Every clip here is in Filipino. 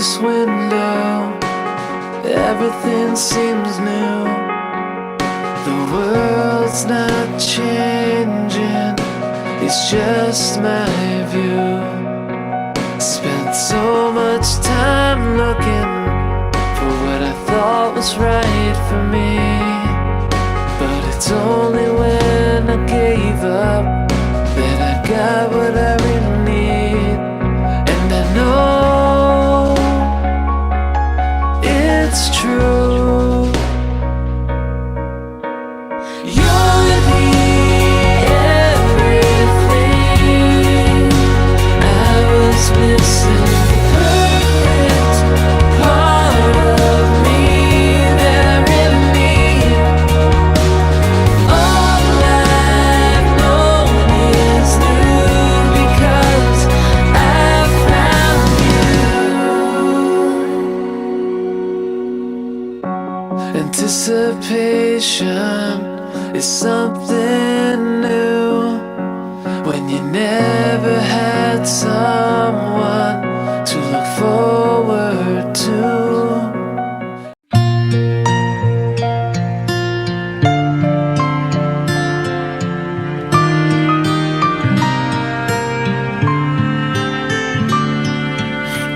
this window, everything seems new. The world's not changing, it's just my view. Spent so much time looking for what I thought was right for me, but it's only when I gave up that I got what I really need. And I know it's true. You're the everything I was missing. Perfect part of me that I really need. All I've known is new because I found you. Anticipation is something new when you never had someone to look forward to.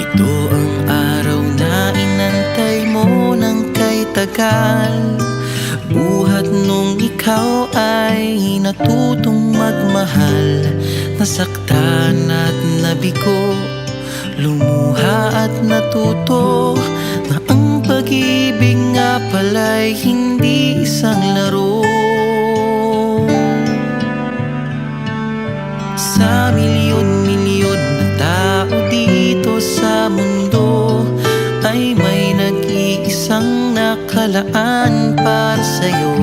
Ito ang araw na inantay mo ng kay tagal. Buhat nung ikaw ay natutong magmahal. Nasaktan at nabigo, lumuha at natuto na ang pag-ibig nga pala'y hindi isang laro. Sa milyon-milyon na tao dito sa mundo ay may nag-iisang nakalaan para sa'yo.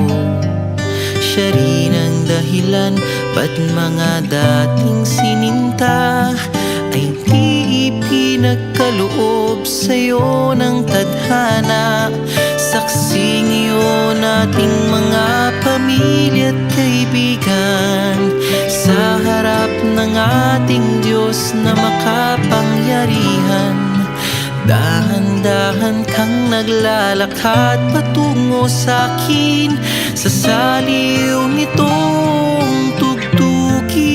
Siya rin ang dahilan ba't mga dating sininta ay di ipinagkaloob sa'yo ng tadhana. Saksi ngayon ating mga pamilya at kaibigan sa harap ng ating Diyos na makapangyarihan. Dahan-dahan kang naglalakad patungo sa'kin sa saliw nitong tugtuging.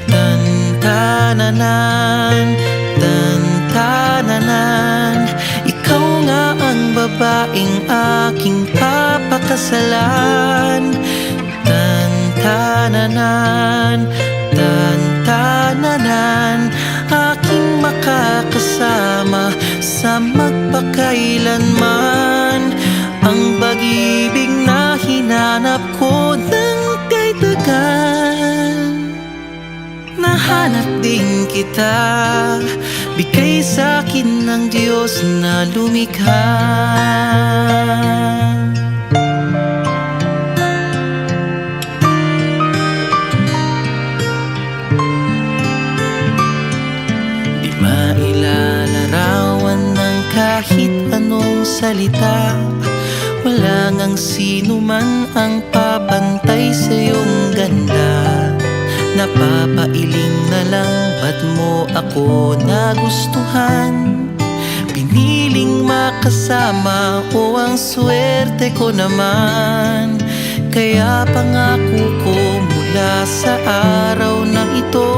Tantananan, tantananan, ikaw nga ang babaeng aking papakasalan. Tantananan, tantananan, aking makakasama sa magpakailanman. Ang pag-ibig na hinanap ko ng kay tagal. Nahanap din kita, bigay sa'kin ng Diyos na lumikha. Mailalarawan ng kahit anong salita. Wala ngang sino man ang papantay sa iyong ganda. Napapailing na lang ba't mo ako nagustuhan. Piniling makasama o ang swerte ko naman. Kaya pangako ko mula sa araw na ito,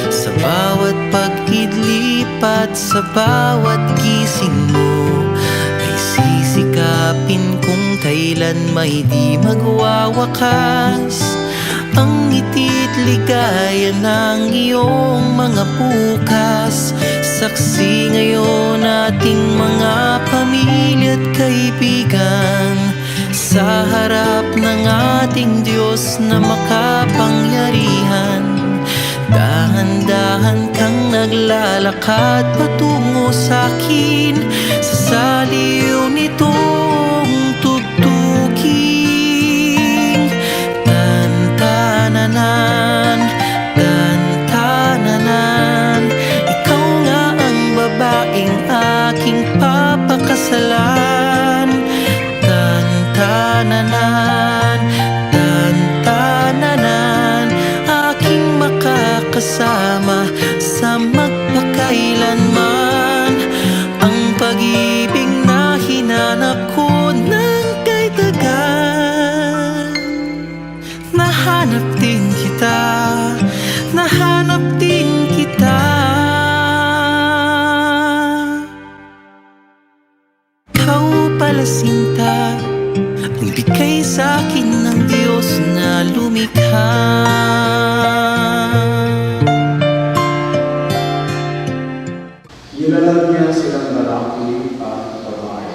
sa bawat pag-idlip at sa bawat gising mo, ay sisikapin kung kailan may di magwawakas ang ngiti't ligaya ng iyong mga bukas. Saksi ngayon ating mga pamilya at kaibigan sa harap ng ating Diyos na makapangyarihan. Dahan-dahan kang naglalakad patungo sa'kin sa saliw nitong tugtuging. Tantananan, tantananan, ikaw nga ang babaeng aking papakasalan. Tantananan, tantananan, aking makakasama sa magpakailanman. nahanap din kita, nahanap din kita. Ikaw pala sinta, ang bigay sa'kin ng Diyos na lumikha. Nilalag niya silang lalaki at babae.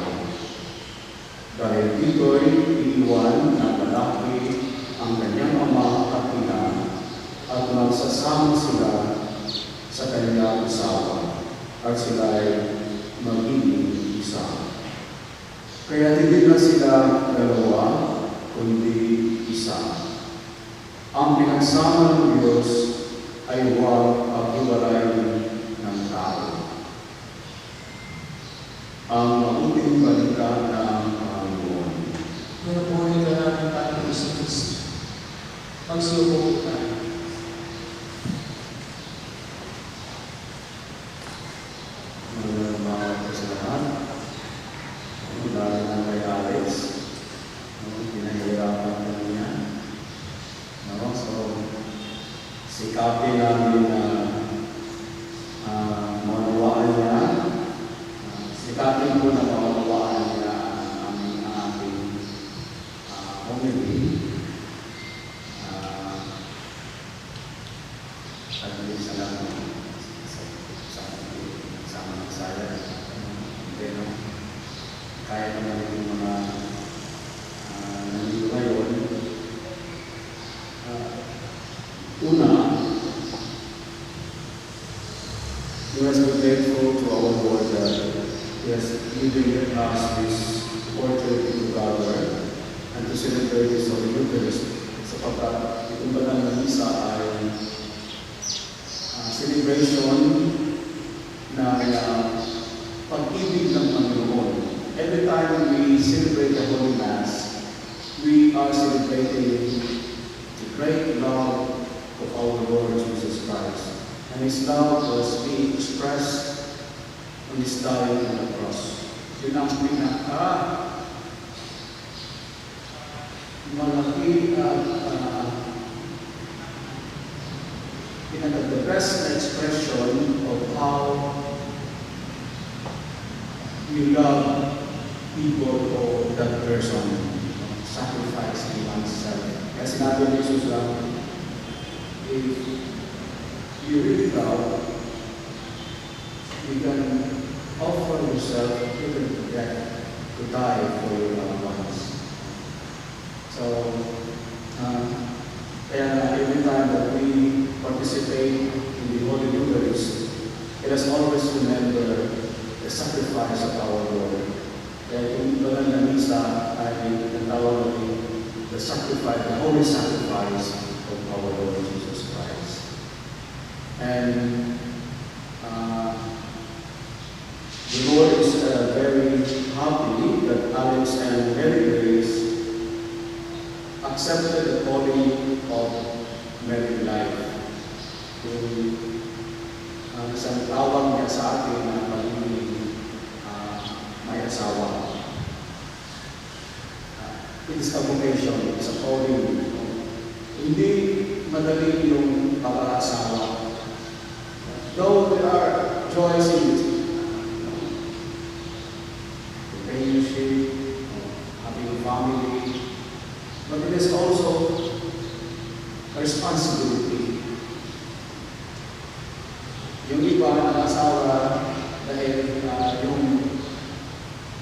Dahil dito'y iiwan ng lalaki ang kanyang ama at ina at magsasama sila sa kanyang asawa at sila'y magiging isa. Kaya hindi na sila dalawa, kundi isa. Ang pinagsama ng Diyos ay huwag paghiwalayin ng tao. Ang mabuting balita ng Panginoon. Pinapunin ka namin tayo sa Kristo. Magsubok tayo. Mga kasalahan, dahil na kay Alex, pinahirapan na niya. So, sikapin namin na maunawaan niya. Sikapin ko na maunawaan niya ang ating homily. At isa lang sama ng saya. Pero kaya naman yung mga nandito ngayon. Una, we must be grateful to our Lord that He has given us this opportunity to gather and to celebrate His Holy Eucharist. Sapagkat itong banal na misa ay celebration na pag-ibig ng Panginoon. Every time we celebrate the Holy Mass, we are celebrating the great love of our Lord Jesus Christ. And His love was being expressed on His dying on the cross. Yun ang malaki the best expression of how we love people or that person, sacrificing oneself. Kaya sinabi ni Jesus lang, if you really love, you can offer yourself even to death, to die for your loved ones. So, kaya every time that we participate in the Holy Eucharist, let us always remember the sacrifice of our Lord. Kaya kung banal na misa ay natawag the sacrifice, the holy sacrifice of our Lord Jesus Christ. And the Lord is very happy that Alex and Mary Grace accepted the calling of married life. Isang tawag niya sa atin na pagiging may asawa. It is a vocation, it is a calling. Hindi madali yung pag-aasawa. Though there are joys in it, companionship, having a family, but it is also a responsibility. Yung iba ng asawa dahil yung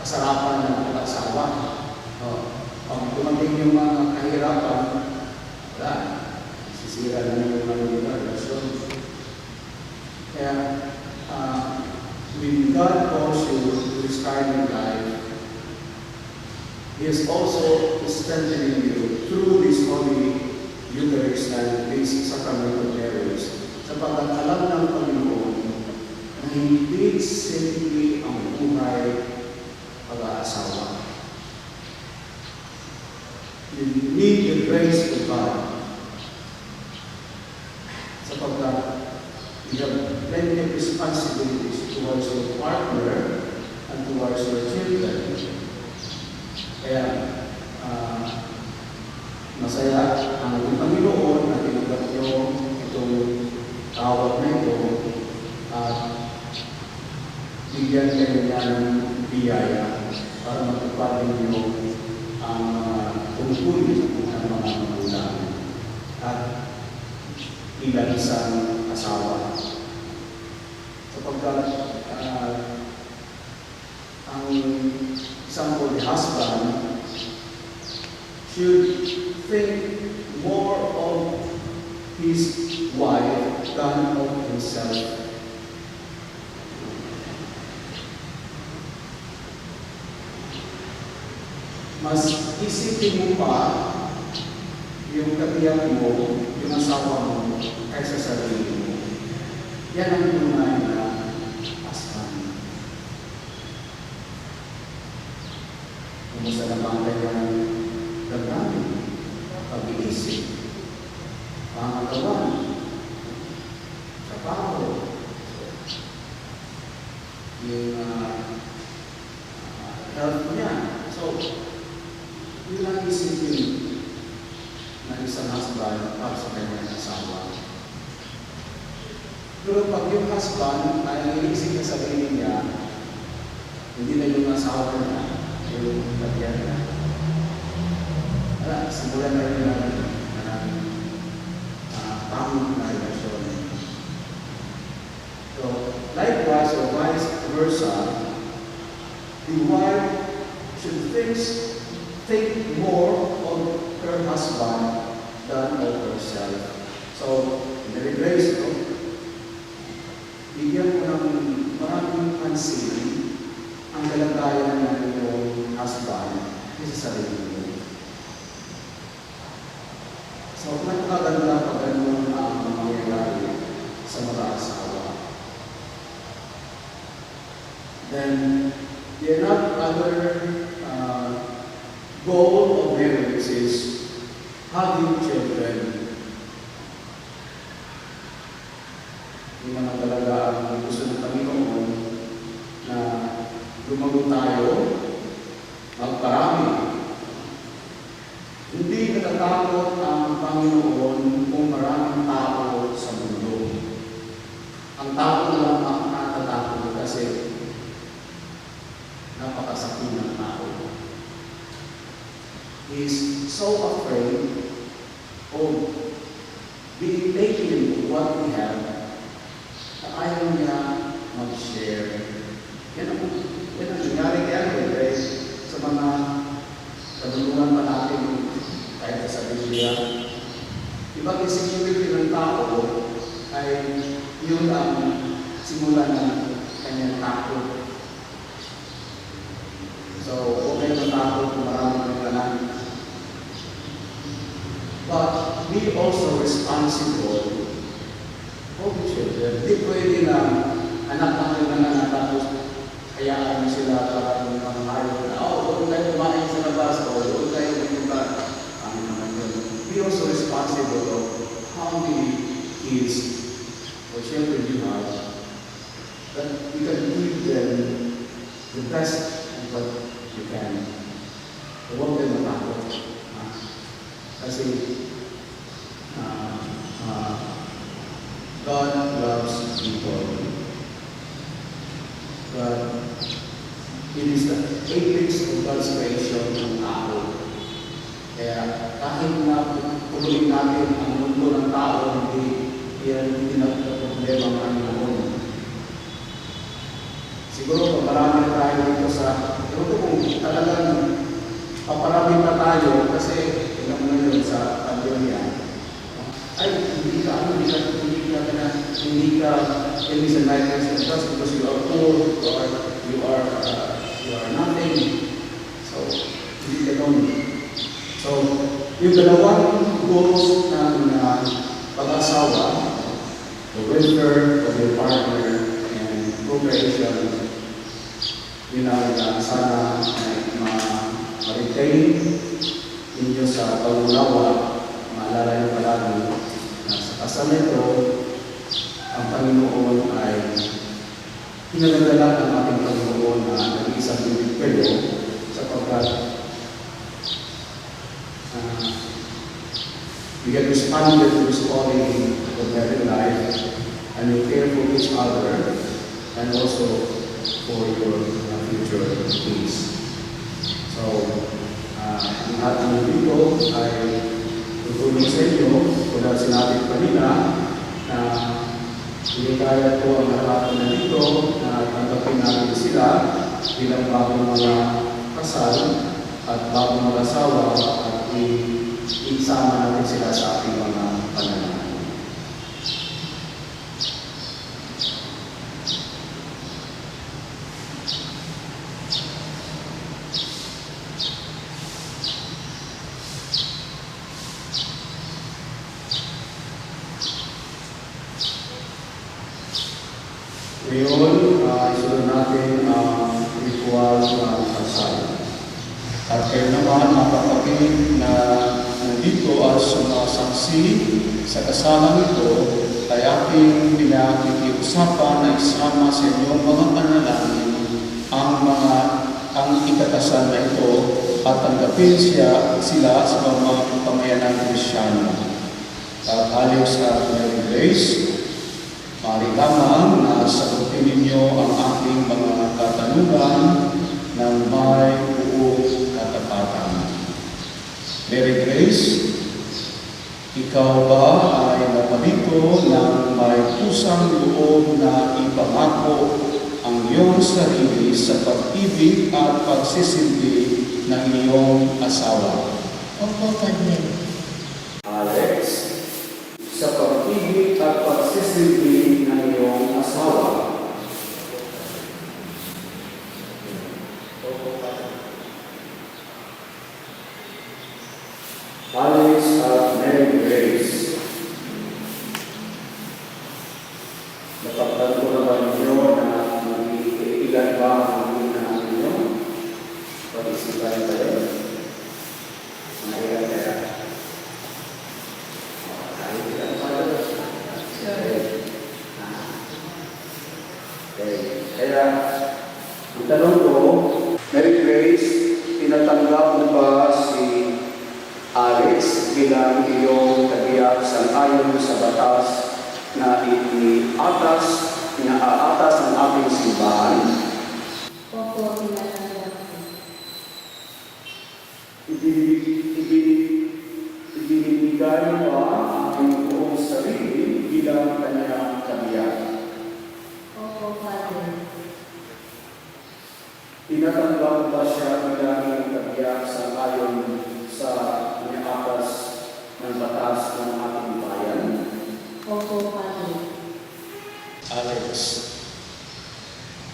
kasarapan ng asawa. Pag dumating yung mga kahirapan, wala, sisira na yung mga relasyon. Kaya, when God calls you to this kind of life, He is also strengthening you through this Holy Eucharist and these sacramental areas. Sapagkat alam ng Panginoon na hindi simple ang buhay pag-aasawa. You need the grace of God. Sapagkat you have plenty of responsibilities towards your partner and towards your children. Kaya, masaya ang ating Panginoon na tinanggap niyo itong tawag na ito at bigyan kayo niya ng biyaya para matupad ninyo ang tungkulin ng mga magulang at bilang isang asawa. Sapagkat ang isang husband should think more of his wife than of himself. Mas isipin mo pa yung katiyak mo, yung asawa mo, kaysa sa sarili mo. Yan ang tunay na husband. Kumusta naman kayo ng damdamin, pag-iisip, pangalawan, trabaho, yung health niya. So, yun ang isipin ng isang husband para sa kanyang asawa. Pero pag yung husband ay nag-iisip na sarili niya, hindi na yung asawa niya, yung katiyan niya. Simulan na rin ng tamang na relasyon. So, likewise or vice versa, the wife should think more of her husband than of herself. So, in the grace, bigyan mo ng maraming pansin ang kalagayan ng iyong husband kaysa sa sarili mo. So, magkaganda pag ganun ang mangyayari sa mga asawa. Then, the other goal of marriage is having children. Yung mga talaga ang gusto ng Panginoon na lumago tayo, magparami. Hindi natatakot ang Panginoon kung maraming tao sa mundo. Ang tao lang ang natatakot kasi napakasakit ng tao. He is so afraid of being taken with what we have na ayaw niya mag-share. Yan ang nangyari kaya sa mga kadulungan pa natin kahit sa Biblia. Ibang insecurity ng tao ay yun ang simulan ng kanyang takot. So, huwag kayo matakot kung maraming naglanan. But be also responsible for the children. Hindi pwede na anak namin na natapos hayaan mo sila para mga ayaw na, huwag tayo kumain sa labas, huwag tayo pumunta. Ano naman yun? Be also responsible of how many kids or children you have, that you can give them the best of what you can. Huwag kayo matakot. Kasi God loves people. But it is the apex of God's creation ng tao. Kaya kahit na puluhin natin ang mundo ng tao, hindi na problema ang Panginoon. Siguro paparami na tayo dito sa, kung talagang paparami pa tayo kasi tingnan mo na yun sa pandemya. Ay, hindi ka illusion nightmares just because you are poor or you are nothing. So, hindi ka doon. So, yung dalawang goals ng pag-asawa, the welfare of your partner and procreation, yun ang sana ma-retain ninyo sa pag-unawa. Maalala nyo palagi na sa kasal nito, ang Panginoon ay pinagdala ng ating Panginoon na nag-iisang bibig kayo sapagkat get responded to this calling of married life, and you care for each other, and also for your future needs. So, ang ating dito ay tutulong sa inyo, kung sinabi kanina, na hindi kaya po ang lahat na dito na tanggapin natin sila bilang bagong mga kasal at bagong mga asawa at isama natin sila sa ating mga pananampalataya. Ngayon, isunod natin ang ritual ng kasal. At kayo naman, mga kapatid na nandito at sumasaksi sa kasalang ito, ay ating pinakikiusapan na isama sa inyong mga panalangin ang ikakasal na ito at tanggapin sila sa mga pamayanang Kristyano. At Alex at Mary Grace, maaari lamang na sagutin ninyo ang aking mga katanungan ng may buong katapatan. Mary Grace, ikaw ba ay napalito ng may pusang loob na ipangako ang iyong sarili sa pag-ibig at pagsisilbi ng iyong asawa? Opo, Padre. Alex, sa pag-ibig at pagsisilbi ng iyong asawa. Alex at Mary Grace, napagtanto na ba ninyo na mag-iilan ba ang hinahan ninyo? Pag-isipan kayo? Mahilan kaya? Kaya, ang tanong ko, Mary Grace, tinatanggap mo ba si Alex bilang iyong kabiyak sang-ayon sa batas na inaatas ng ating simbahan? Opo, tinatanggap ko. Ibinibigay mo ba ang iyong buong sarili bilang kanyang kabiyak? Opo, Padre. Tinatanggap mo ba siya bilang iyong kabiyak sang-ayon sa inaatas ng batas ng ating bayan? Opo, Padre. Alex,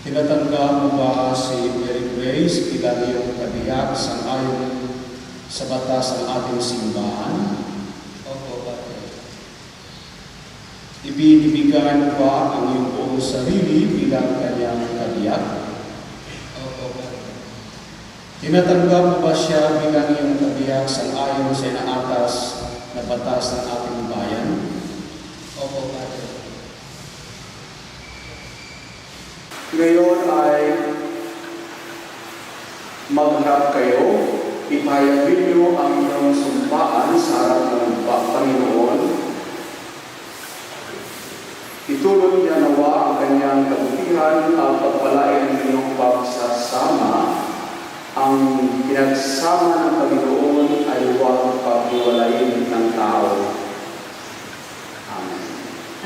tinatanggap mo ba si Mary Grace bilang iyong kabiyak sang-ayon sa batas ng ating simbahan? Opo, Padre. Ibinibigay mo ba ang iyong buong sarili bilang kanyang kabiyak? Opo, Padre. Tinatanggap mo ba siya bilang iyong kabiyak sang-ayon sa inaatas na batas ng ating bayan? Opo, Padre. Ngayon ay magharap kayo, ipahayagin niyo ang inyong sumpaan sa harap ng Panginoon. Itulong niya nawa ang kanyang kabutihan at pagpalain ng inyong pagsasama. Ang pinagsama ng Panginoon ay huwag paghiwalayin ng tao. Amen.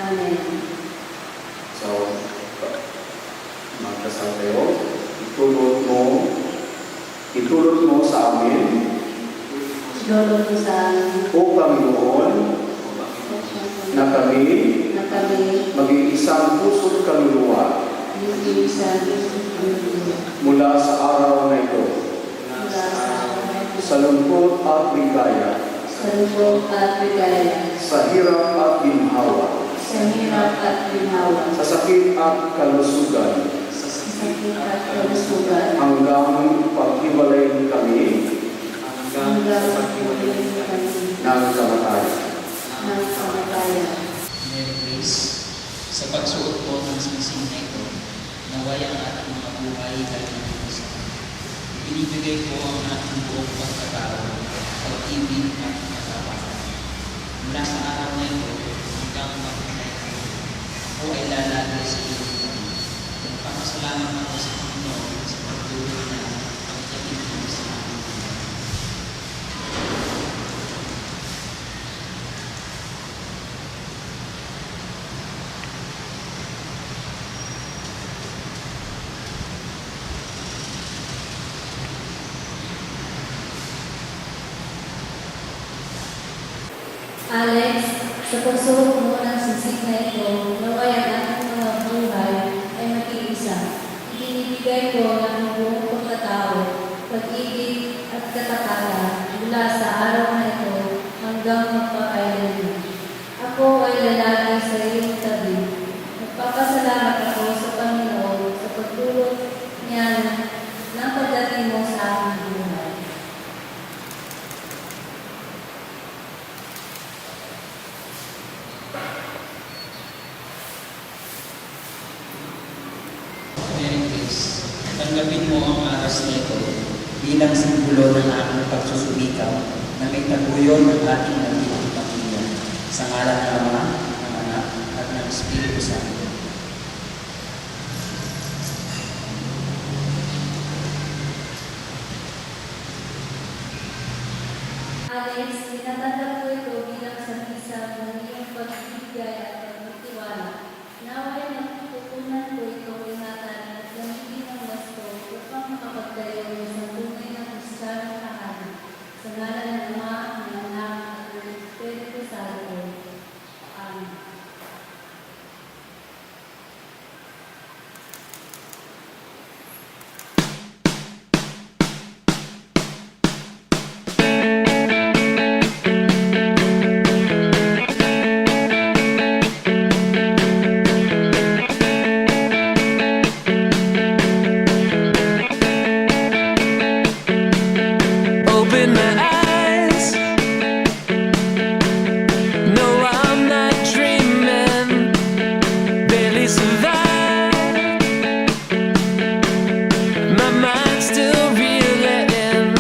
Amen. So, magdasal kayo, itulot mo sa amin, Lolo ko sa amin. O Panginoon, na kami Na kami, maging isang puso't kaluluwa hindi sa mula sa araw na ito, mula sa lungkot at ligaya, sa lubog at bigaya, sa hirap at ginhawa, sa hirap at ginawa, sa sakit at kalusugan, sa sakit at kalusugan, hanggang paghiwalayin kami hanggang paghiwalayin kami ng kamatayan. ng kamatayan. Mary Grace, sa pagsuot ko ng singsing na ito, naway ang ating mga buhay dahil ng Diyos. Binibigay ko ang ating buong pagkatao, pag-ibig at katapatan. mula sa araw na ito hanggang mabuhay ko, ako ay lalagi sa iyo. Nagpapasalamat ako sa Panginoon sa pagtulong niya ang tiyakin mo sa akin. Alex, sa pagsulok mo ng sisig na ito, naway ang aking mga buhay ay mag-iisa. Itinibigay ko ng buong pagkatao, pag-ibig at katatagan mula sa araw na ito hanggang magpakailanman. Ako ay lalagi sa iyong tabi. Nagpapasalamat ako sa Panginoon sa pagtulong niya ng pagdating mo sa aking buhay. Mary Grace, tanggapin mo ang aras na ito bilang simbolo ng aking pagsusubikaw na may taguyod ng ating naging pamilya sa ngalan ng Ama, ng Anak, at ng Espiritu Santo. Alex, tinatanggap ko ito bilang sabisa ng iyong pagbibigay at pagtitiwala. Naway natutunan ko ito ingatan at gamitin ng wasto upang makapagtayo sa tunay na Kristiyanong tahanan. Sa ngalan ng Ama, ng Anak, at ng Espiritu Santo. Amen. Open my eyes. No, I'm not dreaming. Barely survive. My mind's still reeling,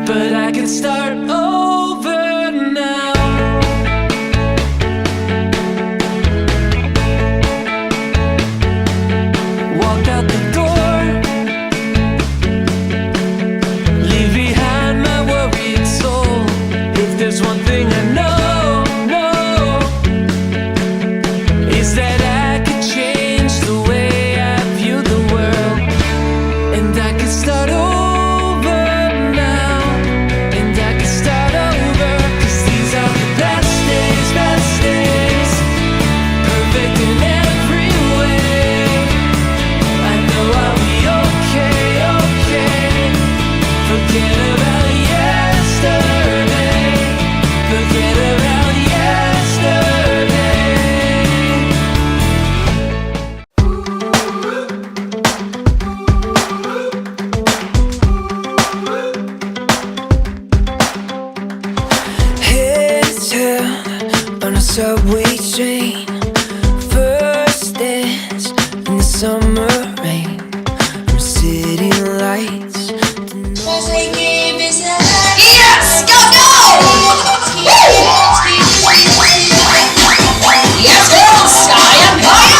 but I can start over now. Walk out the door. Leave behind my worried soul. If there's one thing I know, is that I could change the way I view the world. And I could start over now. And I could start over. 'Cause these are the best days, best days. Perfect in every way. I know I'll be okay, okay. Forget about yesterday. Forget about yesterday. Heads held on a subway train. First dance in the summer rain. From city lights. Yes! Go, go! Yes, girls! Kaya, kaya!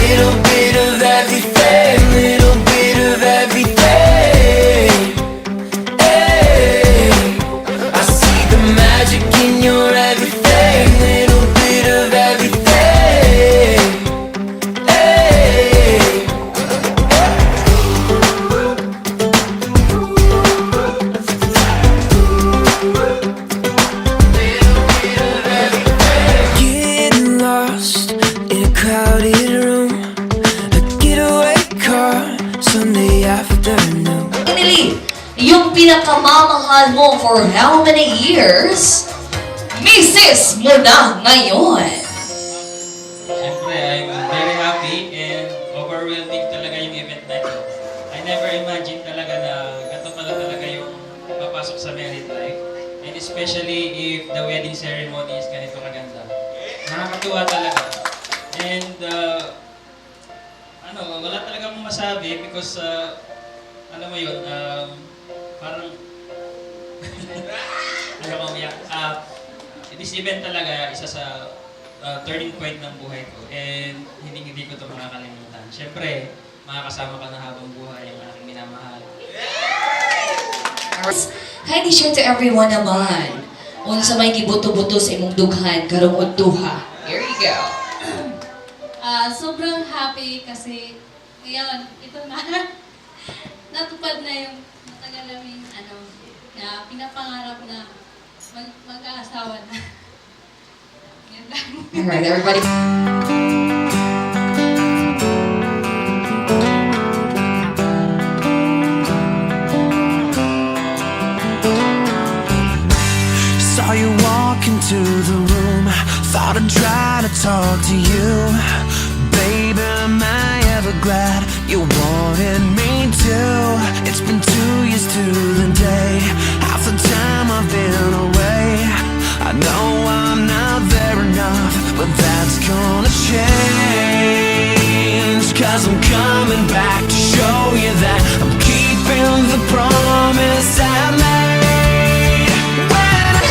Little bit of everything, little bit of everything. Hey, I see the magic in your everything, little bit of everything. Hey. Getting lost in a crowded room, a getaway car, Sunday afternoon. Finally, yung pinakamamahal mo for how many years, misis mo na ngayon. Siyempre, I'm very happy and overwhelming talaga yung event na ito. I never imagined talaga na ganito pala talaga yung papasok sa married life. And especially if the wedding ceremony is ganito kaganda. Nakakatuwa talaga. And wala talaga akong masabi because alam mo yun, parang Ayoko umiyak. This event talaga, isa sa turning point ng buhay ko. And hindi ko ito makakalimutan. Siyempre, makakasama ka na habang buhay ang aking minamahal. Kindly share to everyone naman. Unsa may gibuto-buto sa imong dughan karong udtuha. Here you go. Sobrang happy kasi ngayon, ito na, natupad na yung matagal naming na pinapangarap na mag-aasawa na. Yan lang. Alright, everybody. Saw you walk into the room. Thought I'd try to talk to you. Baby, am I ever glad you wanted me to? It's been 2 years to the day. Half the time I've been away. I know I'm not there enough, but that's gonna change. 'Cause I'm coming back to show you that I'm keeping the promise I made. When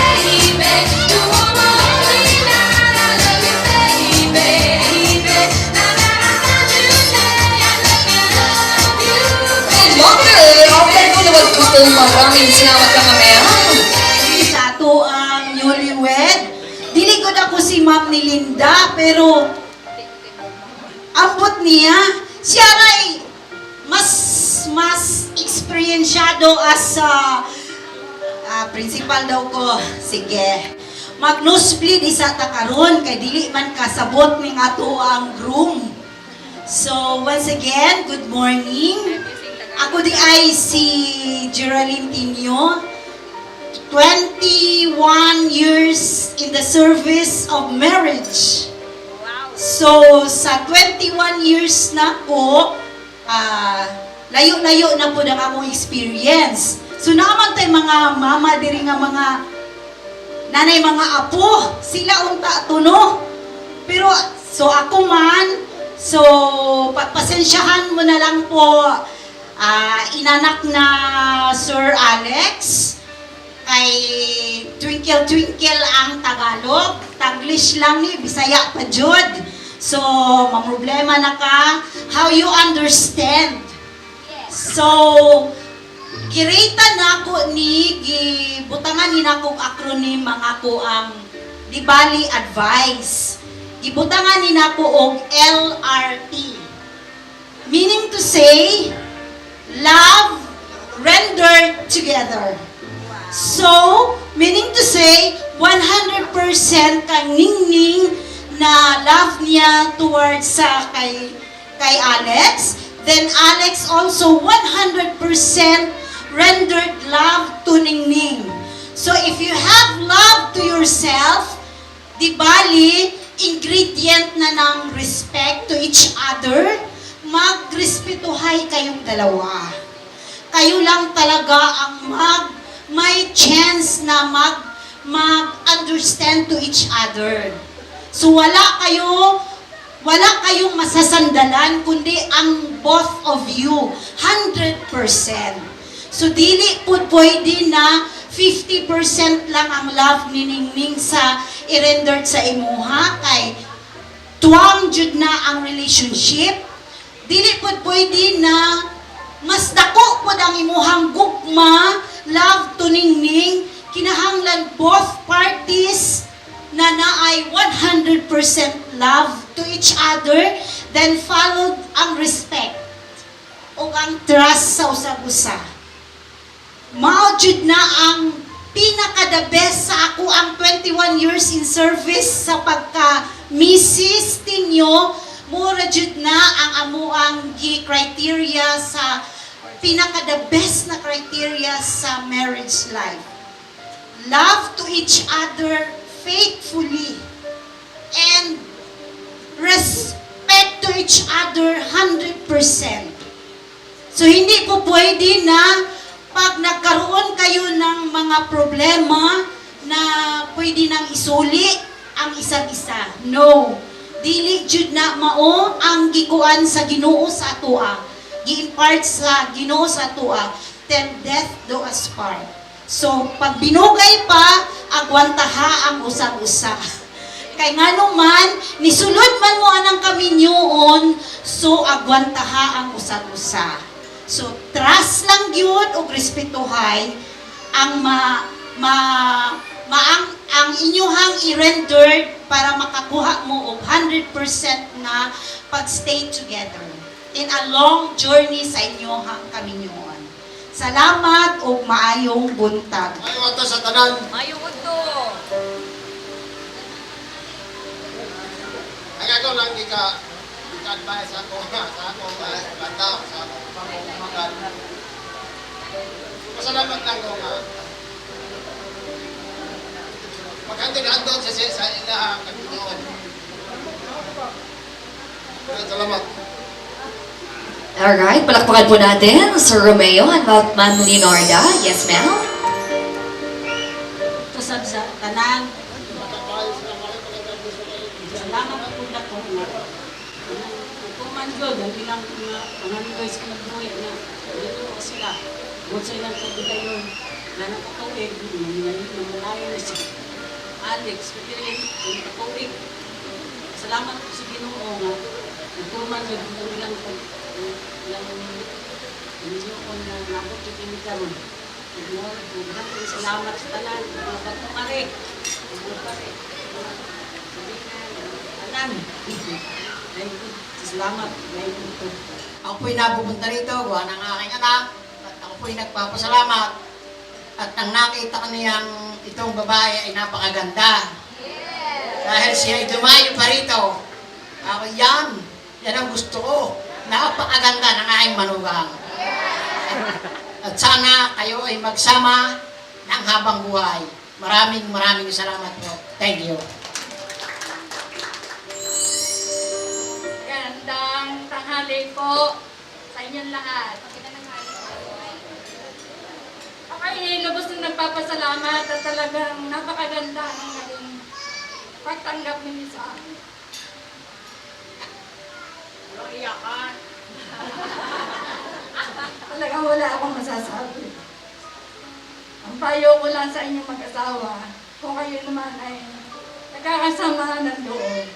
Maraming salamat ka mamaya. Sa ato ang newlywed. Dili ko na ko si Ma'am ni Linda, pero ambot niya, siya ay mas experiensyado as principal daw ko. Sige. Mag-nosebleed isa ta karon kay dili man kasabot ning ato ang groom. So once again, good morning. Ako di ay si Geraldine Tinio, 21 years in the service of marriage. So, sa 21 years na ko, layo-layo na po ng akong experience. So, naman tayo mga mama diri nga mga nanay, mga apo, sila unta tuno. Pero, so ako man, so, pasensyahan mo na lang po, inanak na Sir Alex, kay Twinkle ang Tagalog, Taglish lang ni, Bisaya pa jud. So, mamroblema na ka, how you understand. So, kirita na ako ni, gibutangan ni na kong acronym mga ko ang Dibali Advice. Gibutangan ni na ko og LRT. Meaning to say, love rendered together. So, meaning to say, 100% kang ningning na love niya towards sa kay Alex. Then Alex also 100% rendered love to Ningning. So, if you have love to yourself, di bali, ingredient na ng respect to each other, magrespetuhay kayong dalawa. Kayo lang talaga ang may chance na mag-understand to each other. So wala kayong masasandalan kundi ang both of you 100%. So dili po pwede na 50% lang ang love ni Ningning sa i-rendered sa imuha kay tuwang jud na ang relationship. Dili po pwede na mas dako po ang imuhang gugma, love to Ningning, kinahanglan both parties na naay 100% love to each other, then followed ang respect o ang trust sa usag-usa. Mao jud na ang pinaka-the best sa ako ang 21 years in service sa pagka-Mrs. Tinio. Mura jud na ang amuang criteria sa pinaka-the best na criteria sa marriage life. Love to each other faithfully and respect to each other 100%. So hindi po pwede na pag nagkaroon kayo ng mga problema na pwede nang isuli ang isa't isa. No. Dili jud na mao ang gikuan sa Ginoo sa atoa. Gi-impart sa Ginoo sa atoa, till death do us part. So, pag binugay pa, agwantaha ang usag-usa. Kay nga naman, nisulod man mo anang kaminyoon, so agwantaha ang usag-usa. So, trust lang yun o respetuhay ang ang inyuhang i-render para makakuha mo og 100% na pag-stay together in a long journey sa inyuhang kaminyoon. Salamat o maayong buntag. Ayaw ito sa tanan. Ay ako lang ika-advise ako sa ako bata, sa ako pamamagal. Pasalamat lang ko nga. Maghandog-handog sa ilahang kagunoon. Salamat. Alright, palakpakan po natin Sir Romeo and Ma'am Leonarda. Yes, ma'am? Tusab sa tanan. Salamat po na po. Kung man yun, ang bilang mga guys ko nagbuhay na dito ko sila. Huwag sa ilang kabigayon na nakakawig, namalayo na si Alex, kapirin, nakakawig. Salamat po sa Ginoo nga. Nagtuman yun, ang bilang hindi ko na napot yung pinikaroon. Salamat sa tanan, mga pagpapare. Tanan. Salamat. Ako po'y napupunta rito, gawa ng aking anak, at ako po'y nagpapasalamat. At ang nakita ko niyang itong babae ay napakaganda. Dahil siya ay dumayo pa rito. Ako, yan ang gusto ko. Napakaganda ng aking manugang. At sana kayo ay magsama ng habang buhay. Maraming salamat po. Thank you. Gandang tanghali po sa inyong lahat. Okay, lubos na nagpapasalamat at talagang napakaganda ng naging pagtanggap ninyo sa akin. Iyakan. Talagang wala akong masasabi. Ang payo ko lang sa inyong mag-asawa, kung kayo naman ay nagkakasama ng loob,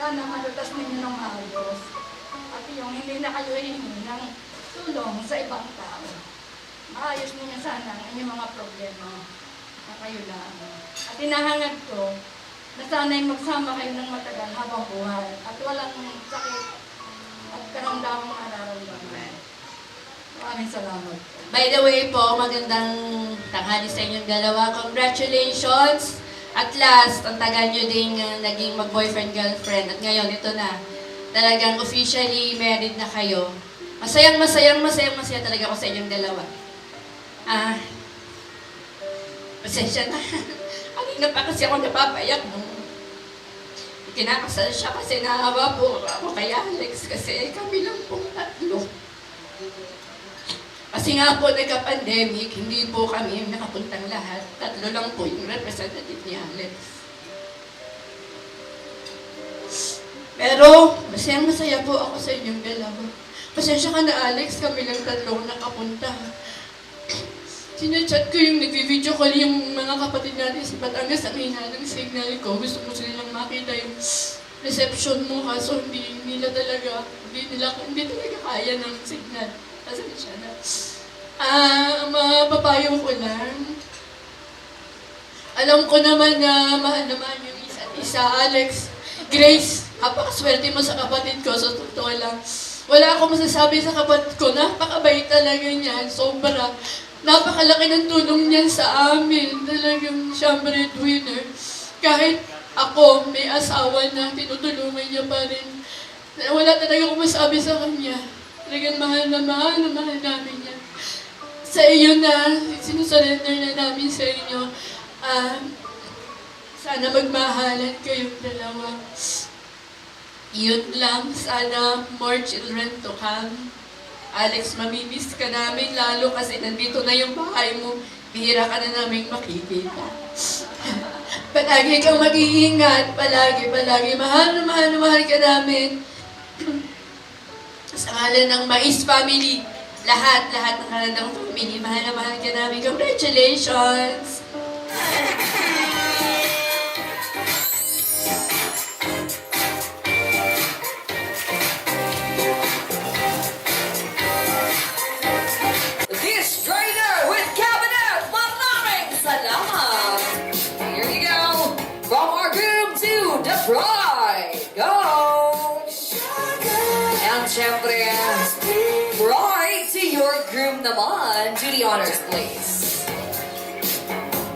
sana malutas ninyo ng maayos. At yung hindi na kayo hihingi ng tulong sa ibang tao. Maayos ninyo sana ang inyong mga problema na kayo lang. At hinahangad ko na sana'y magsama kayo ng matagal habang buhay at walang sakit at karamdamang nararamdaman. Maraming salamat. By the way po, magandang tanghali sa inyong dalawa. Congratulations! At last, ang tagal nyo ding naging mag-boyfriend-girlfriend. At ngayon, ito na. Talagang officially married na kayo. Masaya talaga ako sa inyong dalawa. Pasensya na. Kanina pa kasi ako napapayak nung kinakasal siya kasi naawa po ako kay Alex kasi kami lang pong tatlo. Kasi nga po nagka-pandemic, hindi po kami nakapuntang lahat. Tatlo lang po yung representative ni Alex. Pero masaya po ako sa inyong dalawa. Pasensya ka na Alex, kami lang tatlo nakapunta. Sinachat ko yung nag-video call yung mga kapatid natin sa Batangas ang hina ng signal ko. Gusto ko silang makita yung reception mo kaso hindi talaga kaya ng signal. Pasensya na. Mapapayo ko lang. Alam ko naman na mahal naman yung isa't isa, Alex. Grace, napakaswerte mo sa kapatid ko. Sa totoo lang, wala akong masasabi sa kapatid ko. Napakabait talaga niyan. Sobra. Napakalaki ng tulong niyan sa amin. Talagang siya ang breadwinner. Kahit ako, may asawa na tinutulungan niya pa rin. Wala talaga akong masabi sa kanya. Talagang mahal namin yan. Sa iyo na, sinusurrender na namin sa inyo. Sana magmahalan kayong dalawa. Yun lang, sana more children to come. Alex, mamimiss ka namin lalo kasi nandito na yung bahay mo. Bihira ka na namin makikita. Palagi kang mag-iingat. Palagi. Mahal ka namin. Sa ngalan ng Mais Family, lahat ng kalandang family. Mahal na mahal ka namin. Congratulations! This trainer with cabinet, maraming salamat! Here you go, from our group to the bride. Go! And syempre, bride to your groom naman. Do the honors, please.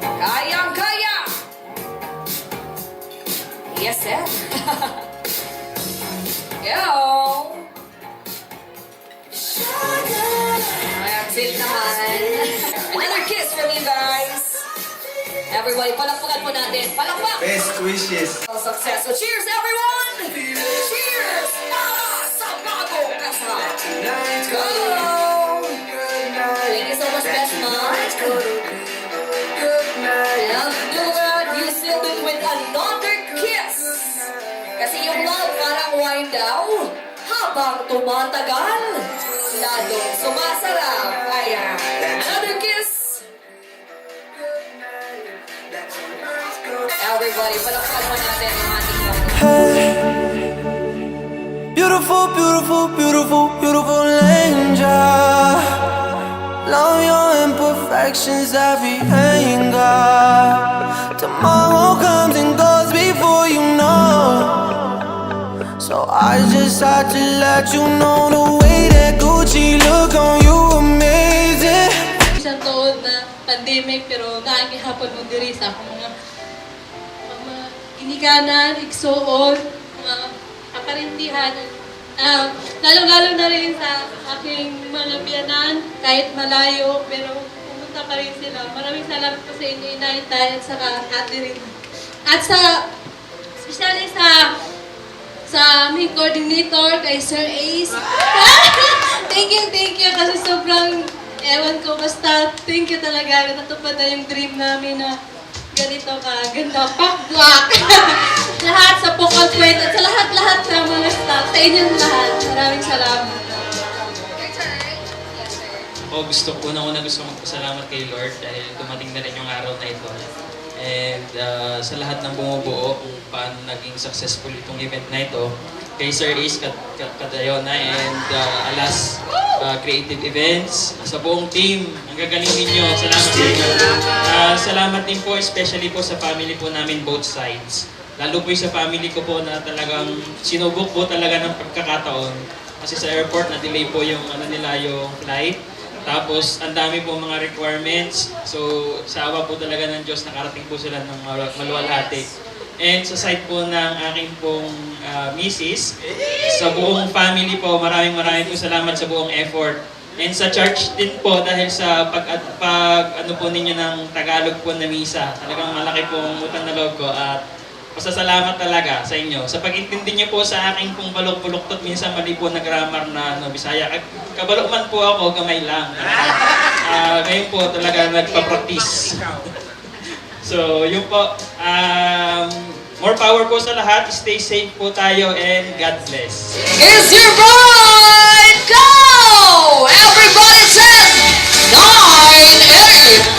Kayang-kaya! Yes, sir. Go! That's it naman. Another kiss from you guys. Everybody, palakpakan po natin. Palakpak! Best wishes. Success. So cheers, everyone! Cheers! Para sa bagong kasal. Go! Thank you so much, best man. And do that, you seal it with another kiss. Kasi yung love parang wine daw. Habang tumatagal, lalong sumasarap. Ayan. Another kiss. Everybody, palakpakan mo natin ang ating Beautiful, beautiful, beautiful, beautiful angel. Love your imperfections, every anger. Tomorrow comes and goes before you know. So I just had to let you know the way that Gucci look on you amazing. Isang taon na pandemic pero nakikihapon mo diri sa akong mga inikanan, igsuon, mga kaparintihan. Lalo-lalo na rin sa aking mga biyanan, kahit malayo, pero pumunta pa rin sila. Maraming salamat po sa inyo, Inay, Tay, at saka ate rin. At sa, especially sa aming coordinator, kay Sir Ace. Thank you, kasi sobrang, ewan ko, basta thank you talaga. Natupad na yung dream namin na ganito ka, ganda, pakbwak. Lahat sa Pukot Wait at sa lahat sa mga staff, sa inyong lahat. Maraming salamat. Gusto magpasalamat kay Lord dahil dumating na rin yung araw na ito. And sa lahat ng bumubuo kung paano naging successful itong event na ito, kay Sir Ace Cadayona and Alas Creative Events, sa buong team, ang gagaling ninyo. Salamat sa inyo. Salamat din po, especially po sa family po namin, both sides. Lalo po sa family ko po na talagang sinubok po talaga ng pagkakataon. Kasi sa airport, na-delay po yung yung flight. Tapos, ang dami po mga requirements. So, sa awa po talaga ng Diyos, nakarating po sila ng maluwalhati. And sa side po ng aking pong misis, sa buong family po, maraming po salamat sa buong effort. And sa church din po, dahil sa ano po ninyo ng Tagalog po na misa, talagang malaki pong utang na loob ko at pasasalamat talaga sa inyo. Sa pag-intindi niyo po sa aking pong balok-buluktot, minsan mali po na grammar na Bisaya. Kabalo man po ako, gamay lang. Ngayon po talaga nagpa-practice. So, yun po. More power po sa lahat. Stay safe po tayo and God bless. Is your bride! Go! Everybody says 9, 8,